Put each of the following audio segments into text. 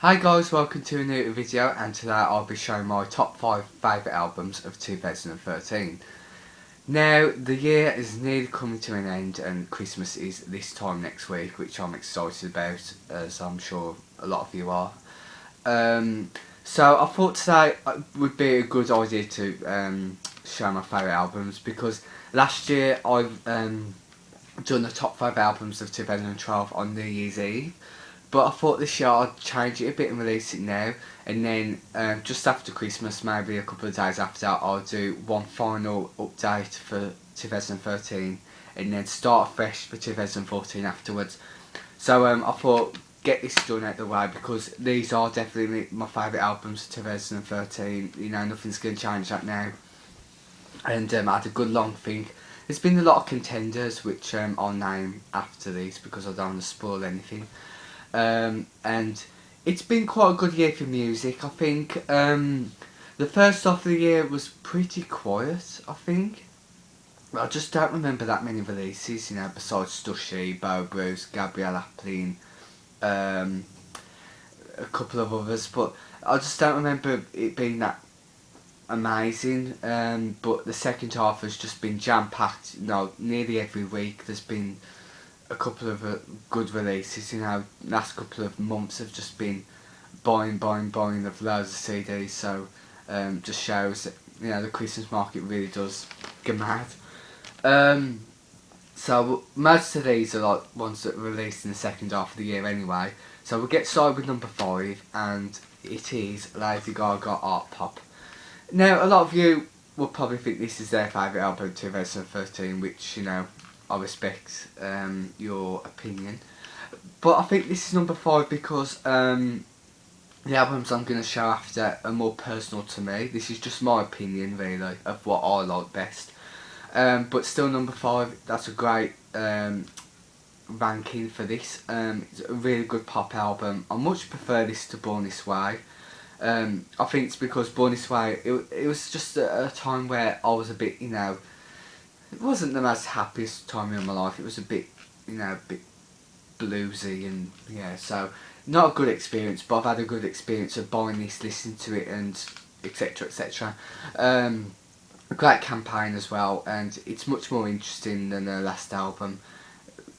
Hi guys, welcome to a new video, and today I'll be showing my top 5 favourite albums of 2013. Now, the year is nearly coming to an end and Christmas is this time next week, which I'm excited about, as I'm sure a lot of you are. So I thought today would be a good idea to show my favourite albums, because last year I've done the top 5 albums of 2012 on New Year's Eve. But I thought this year I'd change it a bit and release it now, and then just after Christmas, maybe a couple of days after, I'll do one final update for 2013, and then start fresh for 2014 afterwards. So I thought, get this done out the way, because these are definitely my favourite albums of 2013. You know, nothing's going to change that now. And I had a good long think. There's been a lot of contenders, which I'll name after these because I don't want to spoil anything. And it's been quite a good year for music. I think the first half of the year was pretty quiet, I think. I just don't remember that many releases, you know, besides Stushy, Bo Bruce, Gabrielle Aplin, a couple of others, but I just don't remember it being that amazing. But the second half has just been jam-packed, you know, nearly every week there's been a couple of good releases. You know, last couple of months have just been buying of loads of CDs, so just shows that, you know, the Christmas market really does get mad. So most of these are like ones that were released in the second half of the year anyway. So we'll get started with number 5, and it is Lady Gaga Art Pop. Now, a lot of you will probably think this is their favourite album of 2013, which, you know, I respect your opinion, but I think this is number 5 because the albums I'm going to show after are more personal to me. This is just my opinion, really, of what I like best. But still, number 5. That's a great ranking for this. It's a really good pop album. I much prefer this to Born This Way. I think it's because Born This Way, it was just a time where I was a bit, you know, it wasn't the most happiest time in my life. It was a bit, you know, a bit bluesy, and yeah, so not a good experience. But I've had a good experience of buying this, listening to it, and etc. etc. A great campaign as well, and it's much more interesting than the last album.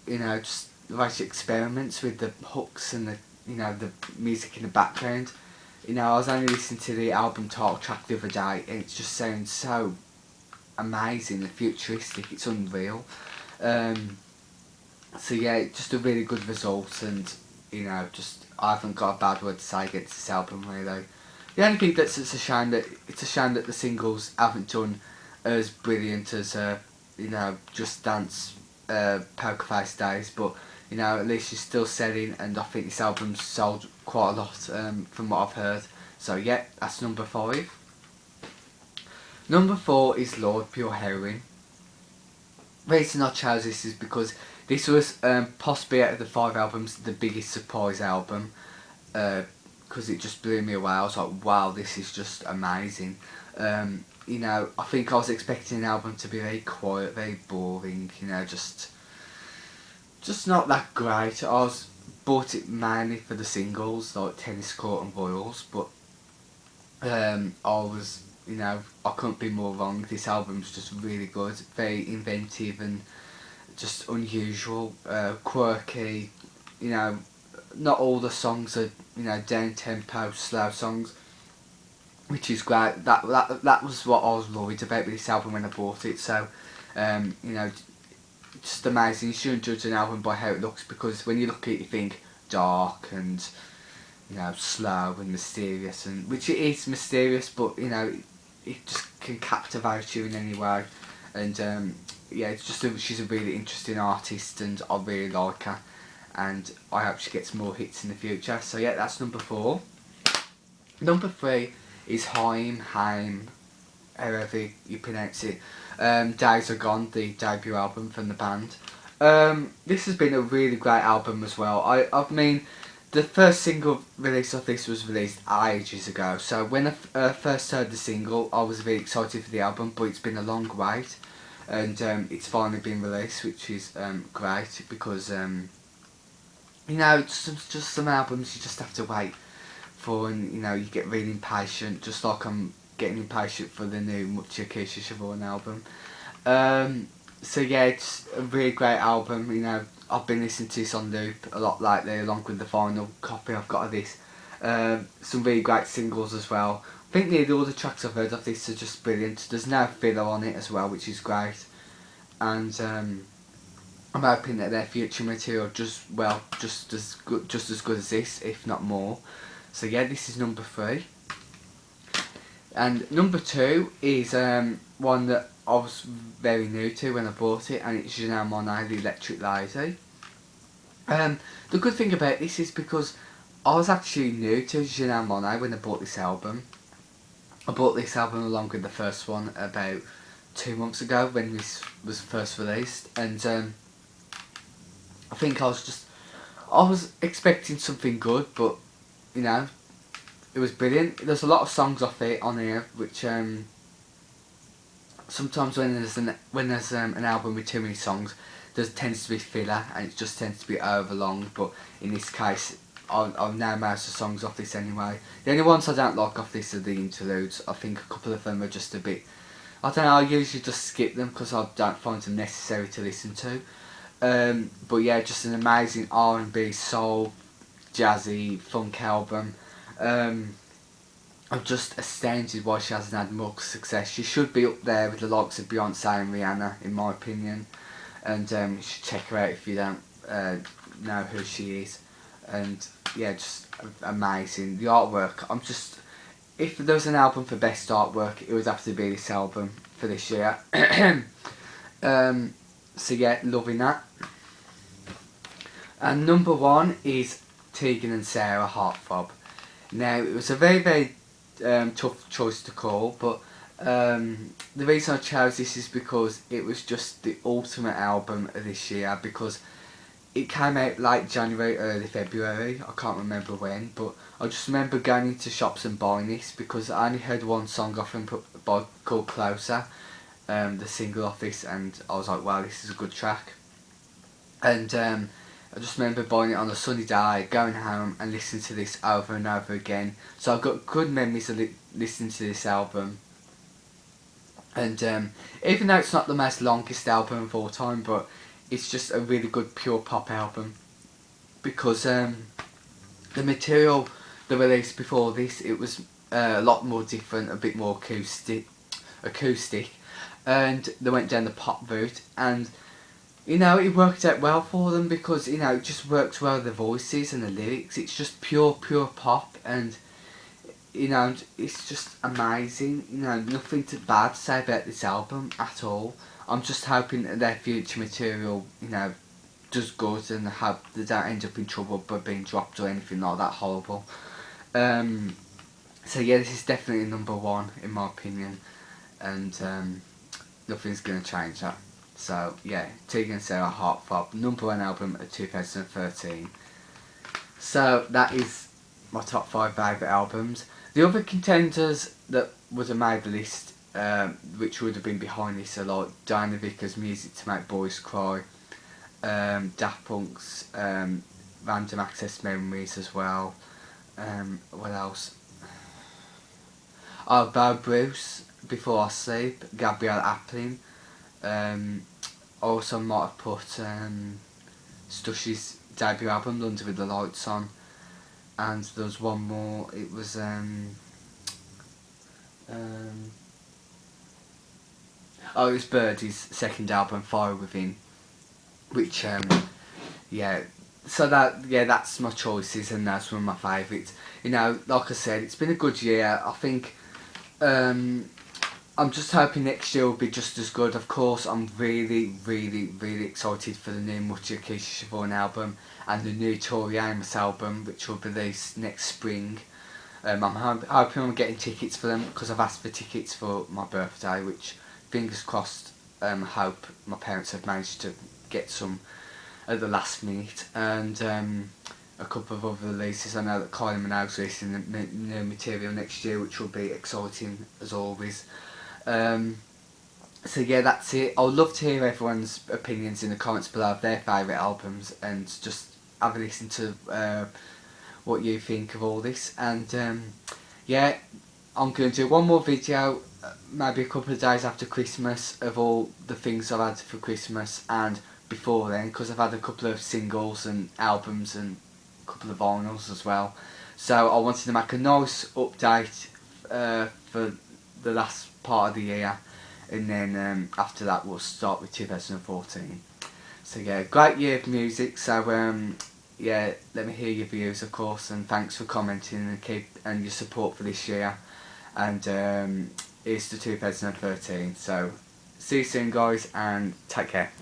You know, just right experiments with the hooks and the, you know, the music in the background. You know, I was only listening to the album title track the other day, and it just sounds so amazing and futuristic. It's unreal. So yeah, just a really good result, and you know, just I haven't got a bad word to say against this album, really. The only thing that's it's a shame that the singles haven't done as brilliant as you know, Just Dance, Poker Face Days, but you know, at least she's still selling, and I think this album's sold quite a lot from what I've heard. So yeah, that's number 5. Number 4 is Lord Pure Heroin. The reason I chose this is because this was possibly out of the 5 albums the biggest surprise album, because it just blew me away. I was like, wow, this is just amazing. You know, I think I was expecting an album to be very quiet, very boring, you know, just not that great. I bought it mainly for the singles like Tennis Court and Royals, but I was, you know, I couldn't be more wrong. This album's just really good, very inventive and just unusual, quirky. You know, not all the songs are, you know, down tempo, slow songs, which is great. That was what I was worried about with this album when I bought it. So, you know, just amazing. You shouldn't judge an album by how it looks, because when you look at it, you think dark and, you know, slow and mysterious, and which it is mysterious, but you know, it just can captivate you in any way. And yeah, it's just she's a really interesting artist, and I really like her, and I hope she gets more hits in the future. So yeah, that's number 4. Number 3 is Haim, however you pronounce it. Days Are Gone, the debut album from the band. This has been a really great album as well. I mean, the first single release of this was released ages ago, so when I first heard the single, I was really excited for the album, but it's been a long wait, and it's finally been released, which is great, because you know, just some albums you just have to wait fun. You know, you get really impatient, just like I'm getting impatient for the new Mucha Keisha Siobhan album. So yeah, it's a really great album. You know, I've been listening to this on loop a lot lately, along with the vinyl copy I've got of this. Some really great singles as well. I think nearly all the tracks I've heard of this are just brilliant. There's no filler on it as well, which is great. And I'm hoping that their future material just as good as this, if not more. So yeah, this is number 3. And number 2 is one that I was very new to when I bought it, and it's Janelle Monáe, The Electric Lady. The good thing about this is because I was actually new to Janelle Monáe when I bought this album. I bought this album along with the first one about 2 months ago when this was first released, and I think I was expecting something good, but you know, it was brilliant. There's a lot of songs off it on here, which sometimes when there's an album with too many songs, there tends to be filler and it just tends to be over long. But in this case, I've now most of the songs off this anyway. The only ones I don't like off this are the interludes. I think a couple of them are just a bit. I don't know. I usually just skip them because I don't find them necessary to listen to. But yeah, just an amazing R&B, soul, jazzy, funk album. I'm just astounded why she hasn't had more success. She should be up there with the likes of Beyonce and Rihanna, in my opinion. And you should check her out if you don't know who she is. And yeah, just amazing. The artwork, if there was an album for best artwork, it would have to be this album for this year. So yeah, loving that. And number 1 is Tegan and Sara, Heartthrob. Now, it was a very, very tough choice to call, but the reason I chose this is because it was just the ultimate album of this year, because it came out late January, early February, I can't remember when, but I just remember going into shops and buying this because I only heard one song off him called Closer, the single off this, and I was like, wow, this is a good track. And I just remember buying it on a sunny day, going home and listening to this over and over again. So I've got good memories of listening to this album. And even though it's not the most longest album of all time, but it's just a really good pure pop album. Because the material they released before this, it was a lot more different, a bit more acoustic. And they went down the pop route, and you know, it worked out well for them because, you know, it just works well with the voices and the lyrics. It's just pure pop, and, you know, it's just amazing. You know, nothing bad to say about this album at all. I'm just hoping that their future material, you know, does good and they don't end up in trouble by being dropped or anything like that horrible. So yeah, this is definitely number 1 in my opinion, and nothing's going to change that. So yeah, Tegan and Sara, Heartthrob, number 1 album of 2013. So that is my top 5 favourite albums. The other contenders that would have made the list, which would have been behind this, are like Diana Vickers' Music to Make Boys Cry, Daft Punk's Random Access Memories as well. What else? Oh, Bo Bruce, Before I Sleep, Gabrielle Aplin. Also might have put Stush's debut album, London with the Lights On, and there was one more. It was it was Birdie's second album, Fire Within, which yeah. So that's my choices, and that's one of my favourites. You know, like I said, it's been a good year. I think. I'm just hoping next year will be just as good. Of course, I'm really excited for the new Mucha Keisha Siobhan album and the new Tori Amos album, which will be released next spring. I'm hoping I'm getting tickets for them because I've asked for tickets for my birthday, which, fingers crossed, hope my parents have managed to get some at the last minute. And a couple of other releases. I know that Kylie Minogue's releasing the new material next year, which will be exciting as always. So yeah, that's it. I would love to hear everyone's opinions in the comments below of their favourite albums, and just have a listen to what you think of all this. And yeah, I'm going to do one more video, maybe a couple of days after Christmas, of all the things I've had for Christmas and before then, because I've had a couple of singles and albums and a couple of vinyls as well. So I wanted to make a nice update for the last part of the year, and then after that we'll start with 2014. So yeah, great year of music. So yeah, let me hear your views, of course, and thanks for commenting and your support for this year. And here's to 2013. So see you soon, guys, and take care.